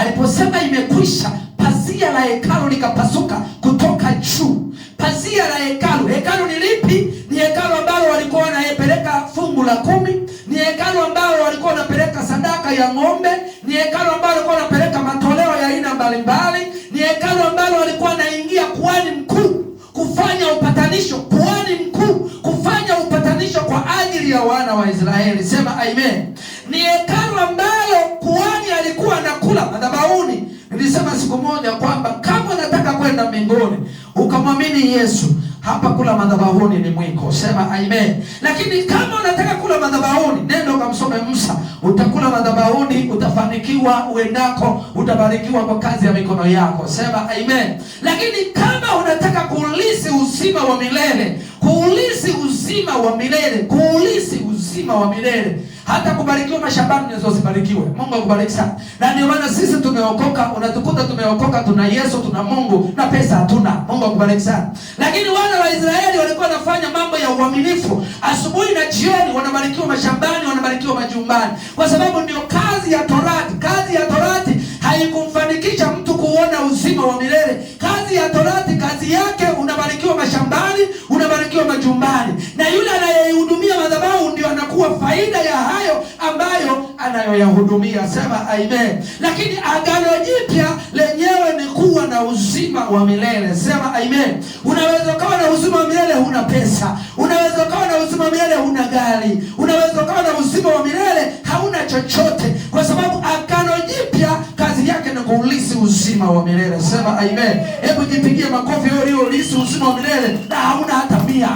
Aliposema imekwisha, pazia la hekalu likapasuka kutoka juu. Pazia la hekalu. Hekalu ni lipi? Ni hekalu ambalo walikuwa wanapeleka fungu la 10, ni hekalu ambalo walikuwa wanapeleka sadaka ya ng'ombe, ni hekalu ambalo walikuwa wanapeleka matoleo ya aina mbalimbali, ni hekalu ambalo walikuwa wanaingia kuhani mkuu kufanya upatanisho, kuhani mkuu kufanya upatanisho kwa ajili ya wana wa Israeli. Sema amen. Ni hekalu ambalo kuhani alikuwa anakula madhabahuni. Nilisema siku moja kwamba kama unataka kwenda mbinguni ukamwamini Yesu, hapa kula madhabahuni ni mwiko. Sema amen. Lakini kama unataka kula madhabahuni, nenda ukamsome Musa. Utakula madhabahuni, utafanikiwa uendako, utabarikiwa kwa kazi ya mikono yako. Sema amen. Lakini kama unataka kuulisi uzima wa milele, kuulisi uzima wa milele, kuulisi uzima wa milele, hata kubarikiwa mashambani unazozibarikiwe. Mungu akubariki sana. Na ndio maana sisi tumeokoka, unatukuta tumeokoka, tuna Yesu, tuna Mungu na pesa hatuna. Mungu akubariki sana. Lakini wana wa Israeli walikuwa wanafanya mambo ya uaminifu. Asubuhi na jioni wanabarikiwa mashambani, wanabarikiwa majumbani. Kwa sababu ndio kazi ya Torati. Kazi ya Torati haikumfanikisha mtu kuona uzima wa milele. Kazi ya Torati, kazi yake unabarikiwa mashambani, unabarikiwa majumbani. Na yule anayehudumia madhabahu ndio anakuwa faida ya hayo ambayo anayoyahudumia. Sema amen. Lakini agano jipya lenyewe ni kuwa na uzima wa milele. Sema amen. Unaweza kuwa na uzima wa milele huna pesa. Unaweza kuwa na uzima wa milele huna gari. Unaweza kuwa na uzima wa milele hauna chochote, kwa sababu agano jipya kazi yake ni kuulisi uzima wa milele. Sema amen. Hebu jipigie makofi wewe ulisi uzima wa milele na hauna hata 100.